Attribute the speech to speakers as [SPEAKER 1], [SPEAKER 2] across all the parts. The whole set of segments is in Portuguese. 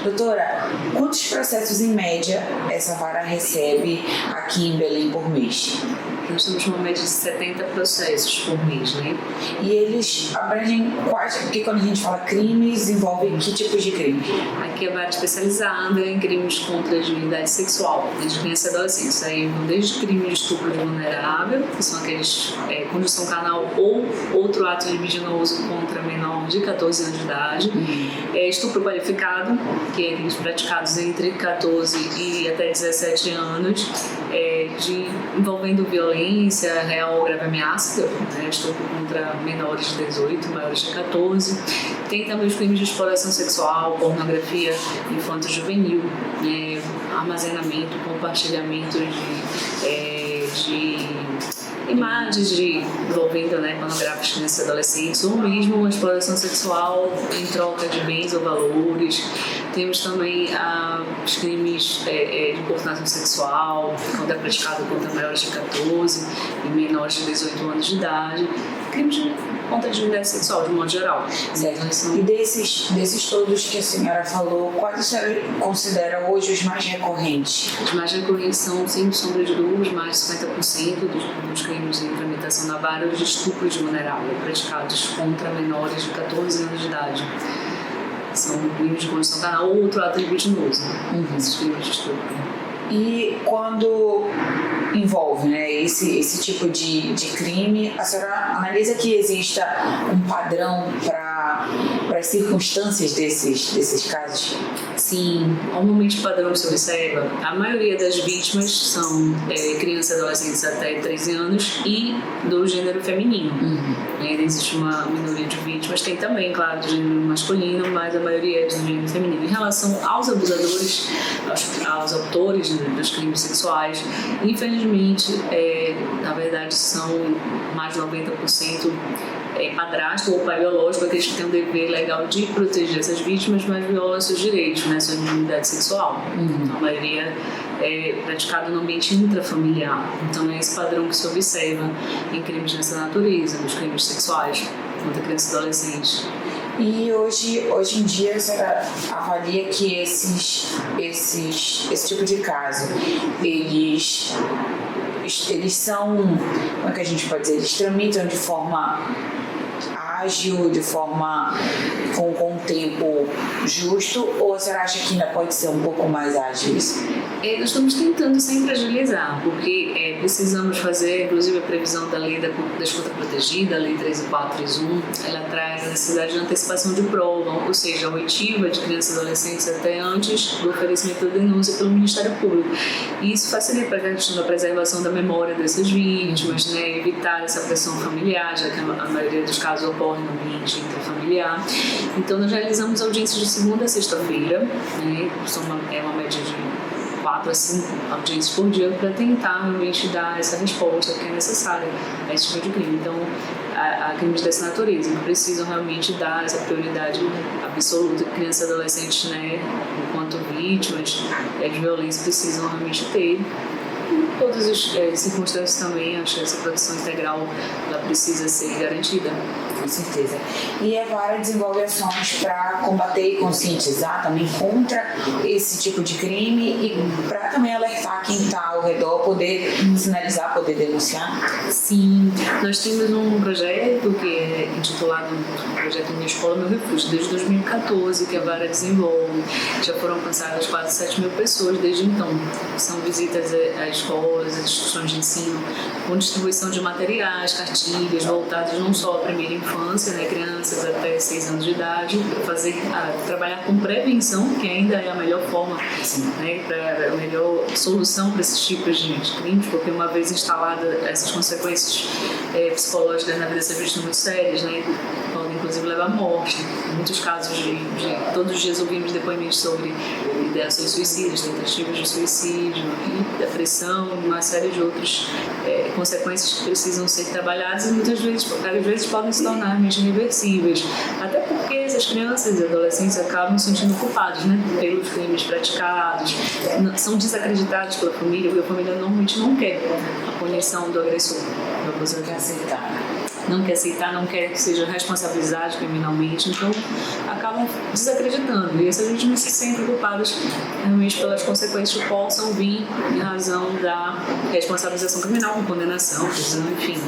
[SPEAKER 1] Doutora, quantos processos em média essa vara recebe aqui em Belém por mês?
[SPEAKER 2] Nós temos uma média de 70 processos por mês, né?
[SPEAKER 1] E eles abrangem quais? Porque quando a gente fala crimes, envolve que tipos de crime?
[SPEAKER 2] Aqui é a vara especializada em crimes contra a dignidade sexual de criança e adolescentes. Aí vão desde crimes de estupro de vulnerável, que são aqueles conjunção carnal ou outro ato libidinoso contra menor de 14 anos de idade. Estupro qualificado, que é aqueles praticados entre 14 e até 17 anos, envolvendo violência real ou grave ameaça, né? Estupro contra menores de 18, maiores de 14. Tem também os crimes de exploração sexual, pornografia infanto-juvenil, armazenamento, compartilhamento de imagens envolvendo pornográficas de crianças e adolescentes, ou mesmo uma exploração sexual em troca de bens ou valores. Temos também os crimes de importunação sexual, quando é praticado contra maiores de 14 e menores de 18 anos de idade. Crimes contra a dignidade sexual, de modo geral.
[SPEAKER 1] Certo. E desses todos que a senhora falou, quais a senhora considera hoje os mais recorrentes?
[SPEAKER 2] Os mais recorrentes são, sem sombra de dúvidas, mais de 50% dos crimes de implementação da vara de estupro de vulnerável, praticados contra menores de 14 anos de idade. São crimes de condição carnal ou outro ato libidinoso, esses crimes de estupro.
[SPEAKER 1] E quando envolve esse tipo de crime, a senhora analisa que exista um padrão para as circunstâncias desses casos?
[SPEAKER 2] Sim, normalmente o padrão que se observa, a maioria das vítimas são crianças e adolescentes até 13 anos e do gênero feminino. Existe uma minoria de vítimas, tem também, claro, do gênero masculino, mas a maioria é do gênero feminino. Em relação aos abusadores, aos autores dos crimes sexuais, infelizmente, na verdade, são mais de 90% padrasto ou pai biológico, aqueles que têm o dever legal de proteger essas vítimas, mas violam seus direitos, sua dignidade sexual. Então, a maioria é praticado no ambiente intrafamiliar. Então, é esse padrão que se observa em crimes dessa natureza, nos crimes sexuais contra crianças e adolescentes.
[SPEAKER 1] E hoje em dia, a senhora avalia que esse tipo de caso, eles são, como é que a gente pode dizer, eles tramitam de forma ágil, de forma com tempo justo, ou a senhora acha que ainda pode ser um pouco mais ágil isso?
[SPEAKER 2] Nós estamos tentando sempre agilizar, porque precisamos fazer, inclusive a previsão da lei da escuta protegida, a lei 13431, ela traz a necessidade de antecipação de prova, ou seja, a oitiva de crianças e adolescentes até antes do oferecimento da denúncia pelo Ministério Público. E isso facilita a questão da preservação da memória dessas vítimas, evitar essa pressão familiar, já que a maioria dos casos ocorre no ambiente intrafamiliar. Então, nós realizamos audiências de segunda a sexta-feira, é uma média de 4 a 5 audiências por dia para tentar realmente dar essa resposta que é necessária a esse tipo de crime. Então, a crimes dessa natureza que precisam realmente dar essa prioridade absoluta que crianças e adolescentes, enquanto vítimas de violência, precisam realmente ter. Em todas as circunstâncias também, acho que essa proteção integral ela precisa ser garantida.
[SPEAKER 1] Com certeza. E a vara desenvolve ações para combater e conscientizar também contra esse tipo de crime e para também alertar quem está ao redor, poder sinalizar, poder denunciar?
[SPEAKER 2] Sim, nós temos um projeto que é intitulado Projeto Minha Escola, Meu Refúgio, desde 2014, que a vara desenvolve. Já foram alcançadas quase 7 mil pessoas desde então. São visitas a escolas, a instituições de ensino, com distribuição de materiais, cartilhas, voltadas não só à primeira infância, crianças até 6 anos de idade, trabalhar com prevenção, que ainda é a melhor forma, a melhor solução para esses tipos de crimes, porque uma vez instaladas essas consequências psicológicas na vida dessas vítimas muito sérias, podem inclusive levar à morte. Em muitos casos, todos os dias ouvimos depoimentos sobre ideações suicidas, tentativas de suicídio, e depressão, uma série de outras consequências que precisam ser trabalhadas e muitas vezes podem se tornar irreversíveis. Até porque essas crianças e adolescentes acabam se sentindo culpados pelos crimes praticados, são desacreditados pela família, porque a família normalmente não quer a punição do agressor.
[SPEAKER 1] Quer aceitar.
[SPEAKER 2] não quer aceitar, não quer que seja responsabilizado criminalmente, então acabam desacreditando. E essas vítimas se sentem culpadas realmente pelas consequências que possam vir em razão da responsabilização criminal, com condenação, prisão, enfim.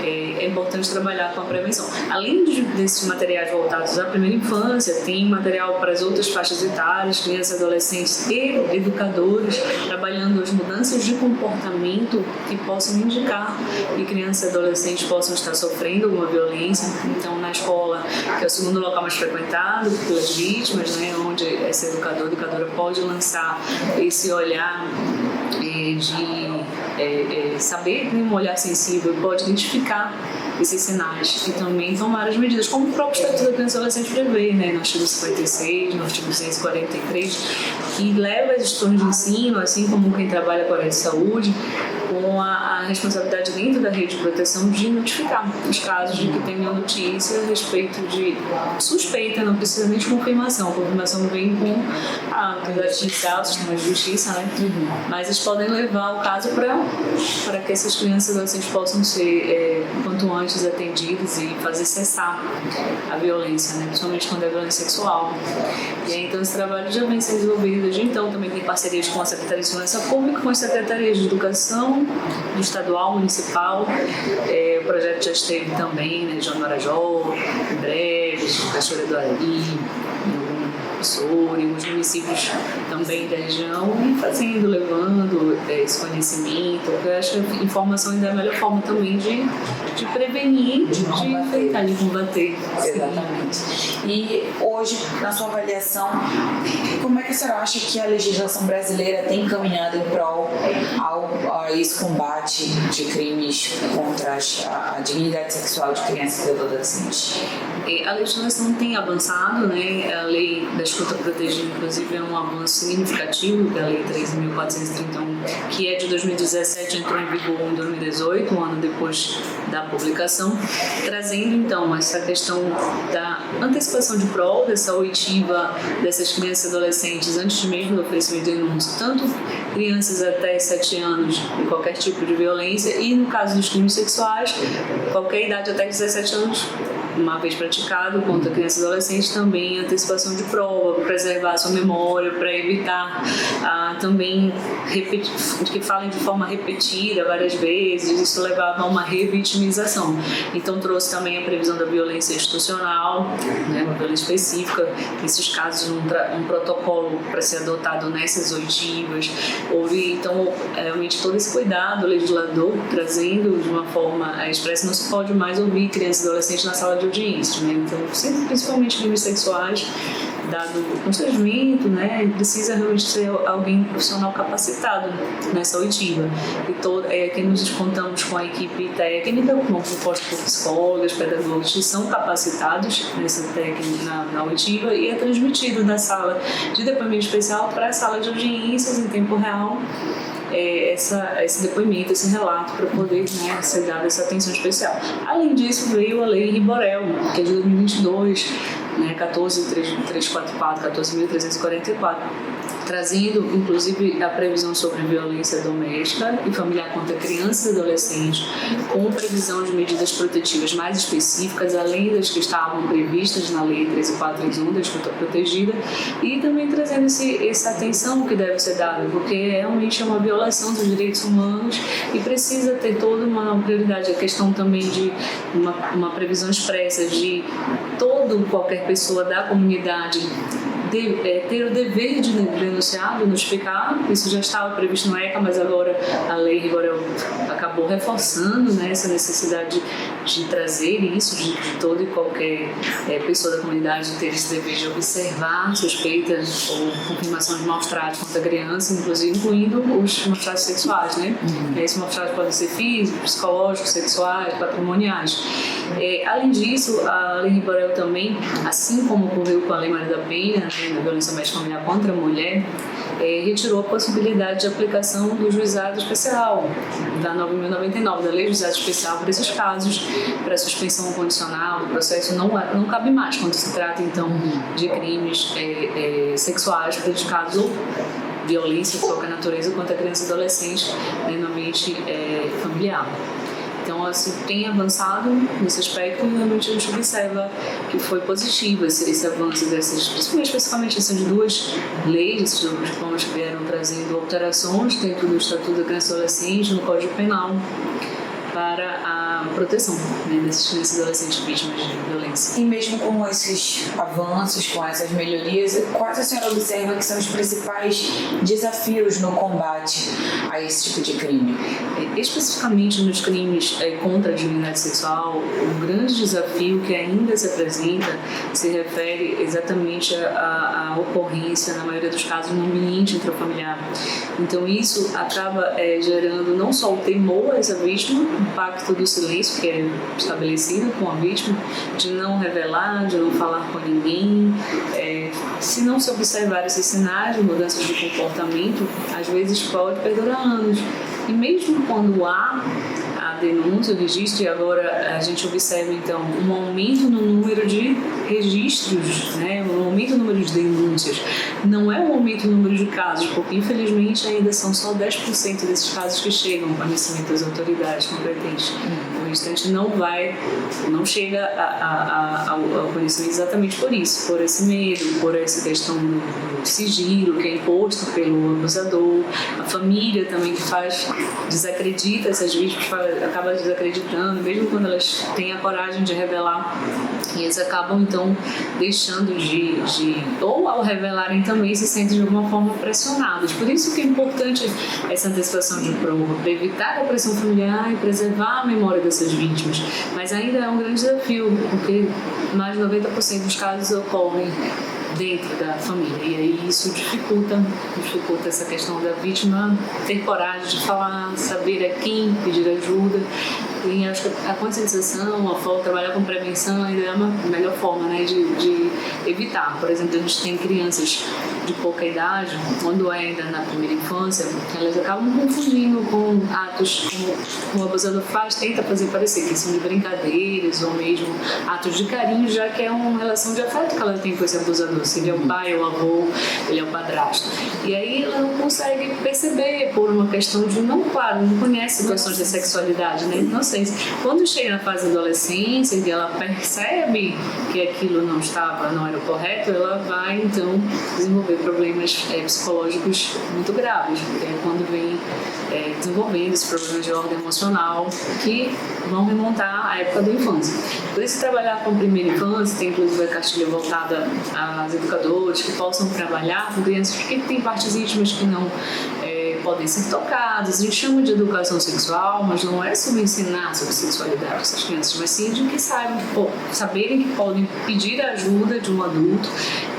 [SPEAKER 2] É importante trabalhar com a prevenção. Além desses materiais voltados à primeira infância, tem material para as outras faixas etárias, crianças, adolescentes e educadores, trabalhando as mudanças de comportamento que possam indicar que crianças e adolescentes possam estar sofrendo alguma violência. Então, na escola, que é o segundo local mais frequentado pelas vítimas, né, onde esse educadora pode lançar esse olhar de saber, um olhar sensível, pode identificar esses sinais e também tomar as medidas, como o próprio Estatuto da Criança e Adolescente prevê, né, no artigo 56, no artigo 143, que leva as instituições de ensino, assim como quem trabalha com a área de saúde, com a responsabilidade dentro da rede de proteção de notificar os casos de que tenham notícia a respeito de suspeita, não precisa nem de confirmação. A confirmação vem com a autoridade judicial, o sistema de justiça, né? Mas eles podem levar o caso para que essas crianças e adolescentes possam ser quanto antes atendidas e fazer cessar a violência, né? Principalmente quando é violência sexual. E aí, então, esse trabalho já vem sendo desenvolvido desde então, também tem parcerias com a Secretaria de Segurança Pública, com as Secretarias de Educação, do estadual, municipal. O projeto já esteve também, né, de João do Marajó, em Breves, Cachoeira do Ari, em alguns municípios também da região, e levando esse conhecimento, porque eu acho que a informação ainda é a melhor forma também de prevenir, de combater.
[SPEAKER 1] Exatamente. E hoje, na sua avaliação, como é que a senhora acha que a legislação brasileira tem caminhado em prol a esse combate de crimes contra a dignidade sexual de crianças e adolescentes?
[SPEAKER 2] A legislação tem avançado, né? A lei da escuta protegida, inclusive, é um avanço significativo, que é a lei 13.431, que é de 2017, entrou em vigor em 2018, um ano depois da publicação, trazendo, então, essa questão da antecipação de prova, dessa oitiva dessas crianças e adolescentes antes mesmo do oferecimento de denúncia, tanto crianças até 7 anos em qualquer tipo de violência e, no caso dos crimes sexuais, qualquer idade até 17 anos, uma vez praticado contra crianças e adolescentes, também antecipação de prova, para preservar a sua memória, para evitar também que falem de forma repetida várias vezes, isso levava a uma revitimização. Então trouxe também a previsão da violência institucional, né, uma violência específica, nesses casos um protocolo para ser adotado nessas oitivas. Houve então realmente todo esse cuidado, o legislador trazendo de uma forma expressa, não se pode mais ouvir crianças e adolescentes na sala de audiência, né? Então, sempre, principalmente crimes sexuais, dado o constrangimento, né, precisa realmente ser alguém profissional capacitado nessa oitiva. E que nos contamos com a equipe técnica, composta por psicólogos, pedagogos que são capacitados nessa técnica na oitiva, e é transmitido da sala de depoimento especial para a sala de audiências em tempo real. Esse depoimento, esse relato, para poder, né, ser dada essa atenção especial. Além disso, veio a Lei Riborel, que é de 2022, né, 14.344, trazendo, inclusive, a previsão sobre violência doméstica e familiar contra crianças e adolescentes, com previsão de medidas protetivas mais específicas, além das que estavam previstas na Lei 13.431, da escuta protegida, e também trazendo essa atenção que deve ser dada, porque realmente é uma violação dos direitos humanos e precisa ter toda uma prioridade. A questão também de uma previsão expressa de qualquer pessoa da comunidade ter o dever de denunciar, de notificar. Isso já estava previsto no ECA, mas agora a Lei Riborel acabou reforçando, né, essa necessidade de trazer isso, de toda e qualquer pessoa da comunidade ter esse dever de observar suspeitas ou confirmação de maus-tratos contra a criança, incluindo os maus-tratos sexuais, né? Esses maus-tratos podem ser físicos, psicológicos, sexuais, patrimoniais. Além disso, a Lei Riborel também, assim como ocorreu com a Lei Maria da Penha, na violência doméstica familiar contra a mulher, retirou a possibilidade de aplicação do juizado especial, da 9.099, da Lei de Juizado Especial para esses casos, para suspensão condicional do processo, não cabe mais quando se trata, então, de crimes sexuais praticados ou violência de qualquer natureza contra crianças e adolescentes, né, no ambiente familiar. Então, assim, tem avançado nesse aspecto e realmente a gente observa que foi positivo esse avanço dessas, especificamente de 2 leis, esses novos diplomas que vieram trazendo alterações dentro do Estatuto da Criança e Adolescente, no Código Penal, para a proteção, né, dessas crianças e adolescentes vítimas de violência.
[SPEAKER 1] E mesmo com esses avanços, com essas melhorias, quais a senhora observa que são os principais desafios no combate a esse tipo de crime?
[SPEAKER 2] Especificamente nos crimes contra a dignidade sexual, o grande desafio que ainda se apresenta se refere exatamente à ocorrência, na maioria dos casos, no ambiente intrafamiliar. Então isso acaba gerando não só o temor a essa vítima, o pacto do silêncio que é estabelecido com a vítima, de não revelar, de não falar com ninguém. Se não se observar esses sinais de mudanças de comportamento, às vezes pode perdurar anos. E mesmo quando há a denúncia, o registro, e agora a gente observa então um aumento no número de registros, né? Um aumento no número de denúncias, não é um aumento no número de casos, porque infelizmente ainda são só 10% desses casos que chegam ao conhecimento das autoridades competentes. O restante não chega ao conhecimento exatamente por isso, por esse medo, por essa questão do sigilo que é imposto pelo abusador, a família também que desacredita essas vítimas, acaba desacreditando, mesmo quando elas têm a coragem de revelar, e eles acabam então deixando ou ao revelarem também se sentem de alguma forma pressionados. Por isso que é importante essa antecipação de prova, para evitar a pressão familiar e preservar a memória dessas vítimas. Mas ainda é um grande desafio, porque mais de 90% dos casos ocorrem dentro da família, e aí isso dificulta essa questão da vítima ter coragem de falar, saber a quem pedir ajuda. E acho que a conscientização, trabalhar com prevenção ainda é uma melhor forma, né, de evitar. Por exemplo, a gente tem crianças de pouca idade, quando ainda na primeira infância, elas acabam confundindo com atos como o abusador tenta fazer parecer que são de brincadeiras ou mesmo atos de carinho, já que é uma relação de afeto que ela tem com esse abusador. Se ele é o pai, o avô, ele é o padrasto. E aí ela não consegue perceber por uma questão de não conhece questões da sexualidade, né? Inocência. Quando chega na fase da adolescência e ela percebe que aquilo não era o correto, ela vai então desenvolver problemas psicológicos muito graves, que é quando vem desenvolvendo esses problemas de ordem emocional que vão remontar à época da infância. Por isso, trabalhar com a primeira infância, tem inclusive a cartilha voltada aos educadores que possam trabalhar com crianças, porque tem partes íntimas que não podem ser tocadas. A gente chama de educação sexual, mas não é sobre ensinar sobre sexualidade essas crianças, mas sim de que saberem que podem pedir ajuda de um adulto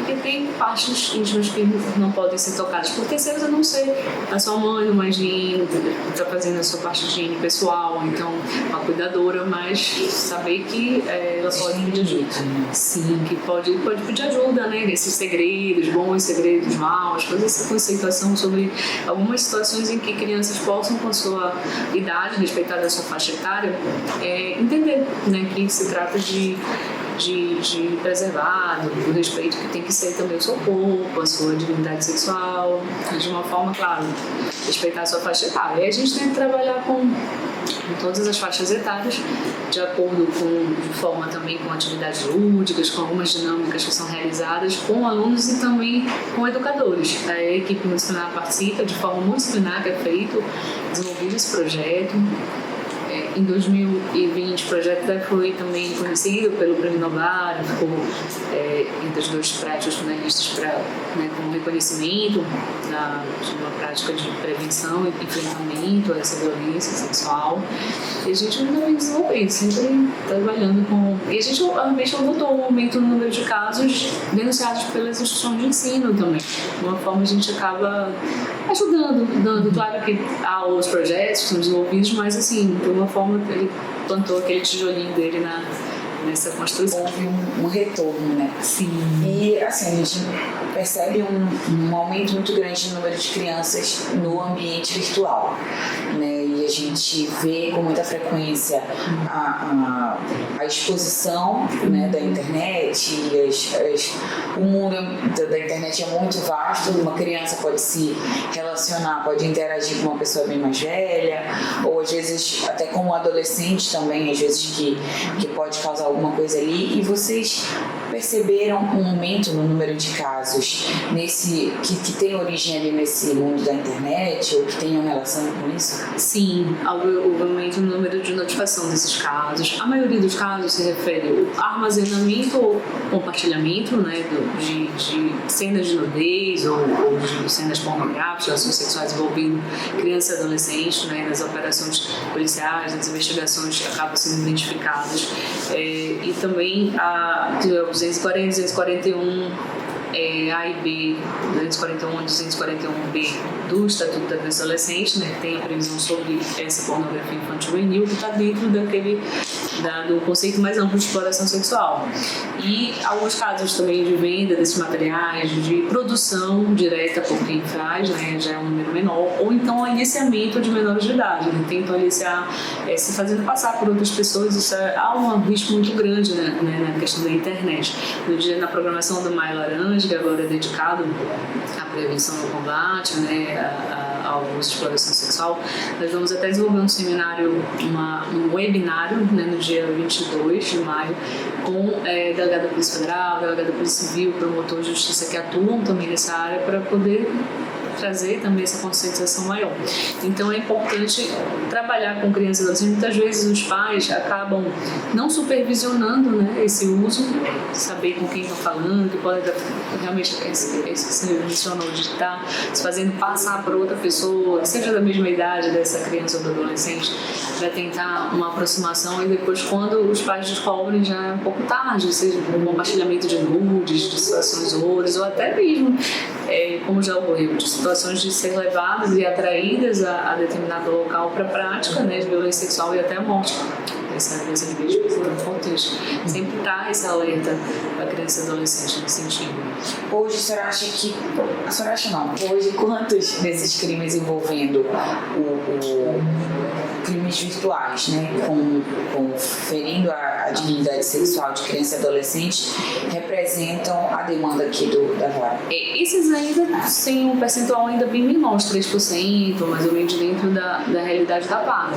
[SPEAKER 2] e que tem partes íntimas que não podem ser tocadas por terceiros, a não ser a sua mãe, uma higiene, está fazendo a sua parte de higiene pessoal, então uma cuidadora, mas saber que ela pode pedir ajuda. Sim, que pode pedir ajuda, né? Nesses segredos, bons segredos, maus, fazer essa conceituação sobre algumas situações em que crianças possam, com a sua idade, respeitar a sua faixa etária, entender, né, que se trata de preservar, do respeito que tem que ser também o seu corpo, a sua dignidade sexual, de uma forma, claro, respeitar a sua faixa etária. E a gente tem que trabalhar com todas as faixas etárias, de acordo de forma também com atividades lúdicas, com algumas dinâmicas que são realizadas com alunos e também com educadores. A equipe multidisciplinar participa de forma multidisciplinar, que é feito, desenvolvido esse projeto. Em 2020, o projeto foi também conhecido pelo Prêmio Nobel, ficou entre os 2 práticos finalistas com reconhecimento de uma prática de prevenção e enfrentamento a essa violência sexual. E a gente ainda vem desenvolvendo, sempre trabalhando com... E a gente realmente notou um aumento no número de casos denunciados pelas instituições de ensino também. De uma forma, a gente acaba ajudando. Claro que há outros projetos que são desenvolvidos, mas assim, de uma forma ele plantou aquele tijolinho dele nessa construção.
[SPEAKER 1] Houve um retorno, né?
[SPEAKER 2] Sim.
[SPEAKER 1] E assim, a gente percebe um aumento muito grande no número de crianças no ambiente virtual, né? E e a gente vê com muita frequência a exposição, né, da internet, o mundo da internet é muito vasto. Uma criança pode se relacionar, pode interagir com uma pessoa bem mais velha, ou às vezes até com um adolescente também, às vezes que pode causar alguma coisa ali. E vocês perceberam um aumento no número de casos que tem origem ali nesse mundo da internet, ou que tenham relação com isso?
[SPEAKER 2] Sim, houve um aumento no número de notificação desses casos. A maioria dos casos se refere ao armazenamento ou compartilhamento, né, de cenas de nudez ou de cenas pornográficas, ações sexuais envolvendo crianças e adolescentes, né, nas operações policiais, nas investigações que acabam sendo identificadas. E também a 240, 241 A e B, 241 e 241B do Estatuto da Criança e Adolescente, né, que tem a previsão sobre essa pornografia infantil juvenil, que está dentro do conceito mais amplo de exploração sexual. E alguns casos também de venda desses materiais, de produção direta por quem faz, né, já é um número menor, ou então aliciamento de menores de idade, né, tentam aliciar, se fazendo passar por outras pessoas. Isso há um risco muito grande, né, na questão da internet. No dia, na programação do Maio Laranja, que agora é dedicado à prevenção e ao combate, né, ao uso de exploração sexual, nós vamos até desenvolver um seminário, um webinário, né, no dia 22 de maio, com delegado da Polícia Federal, delegado da Polícia Civil, promotor de justiça que atuam também nessa área, para poder trazer também essa conscientização maior. Então é importante trabalhar com crianças e adolescentes. Muitas vezes os pais acabam não supervisionando, né, esse uso, saber com quem estão falando, que pode realmente, esse que você mencionou, de estar se fazendo passar por outra pessoa, seja da mesma idade dessa criança ou do adolescente, para tentar uma aproximação, e depois, quando os pais descobrem, já é um pouco tarde, seja um compartilhamento de nudes, de situações horrores, ou até mesmo, como já ocorreu, de situações de ser levadas e atraídas a determinado local para prática, né, de violência sexual e até a morte dessa vítima. Então, é importante sempre dar esse alerta para criança e adolescente nesse sentido.
[SPEAKER 1] Hoje, a senhora acha que... A senhora acha não. Hoje, quantos desses crimes envolvendo crimes virtuais, né, ferindo a dignidade sexual de criança e adolescente, representam a demanda aqui da vara?
[SPEAKER 2] Esses ainda têm um percentual ainda bem menor, 3%, mais ou menos, dentro da realidade da vara.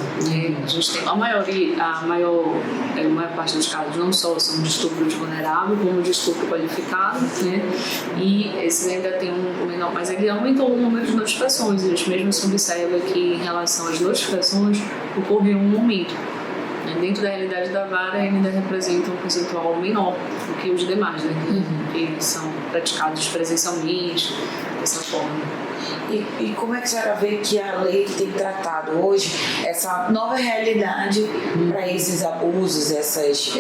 [SPEAKER 2] A gente tem a maior parte dos casos não só são de estupro de vulnerável, como de estupro qualificado, né? E esses ainda tem um menor, mas ele aumentou o número de notificações. A gente mesmo se observa que, em relação às notificações, ocorreu um aumento. Dentro da realidade da vara, ainda representa um percentual menor do que os demais, né? Que são praticados presencialmente, dessa forma.
[SPEAKER 1] E como é que a senhora vê que a lei tem tratado hoje essa nova realidade para esses abusos, essas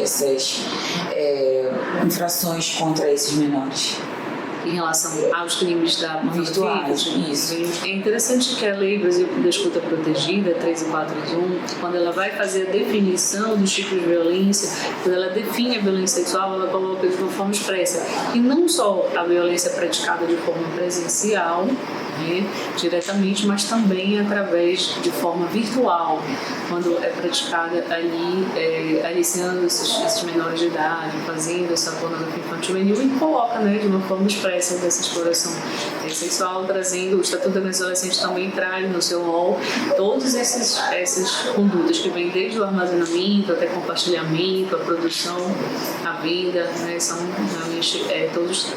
[SPEAKER 1] infrações contra esses menores?
[SPEAKER 2] Em relação aos crimes da
[SPEAKER 1] virtuais, isso.
[SPEAKER 2] É interessante que a Lei Brasil da Escuta Protegida, 13421, quando ela vai fazer a definição dos tipos de violência, quando ela define a violência sexual, ela coloca de uma forma expressa. E não só a violência praticada de forma presencial, né, diretamente, mas também através de forma virtual, quando é praticada ali, aliciando esses menores de idade, fazendo essa pornografia infantil juvenil, e coloca, né, de uma forma expressa dessa exploração sexual, trazendo o Estatuto da Criança e Adolescente, também traz no seu rol todas essas condutas que vêm desde o armazenamento até compartilhamento, a produção, a venda, né, são realmente todos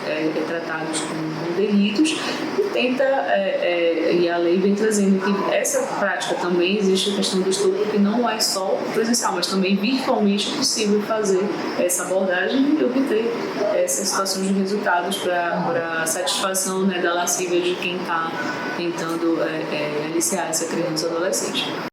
[SPEAKER 2] tratados como delitos, e a lei vem trazendo que essa prática também existe a questão do estupro, que não é só presencial, mas também virtualmente possível fazer essa abordagem e obter essas situações de resultados para satisfação, né, da lascívia de quem está tentando aliciar essa criança ou adolescente.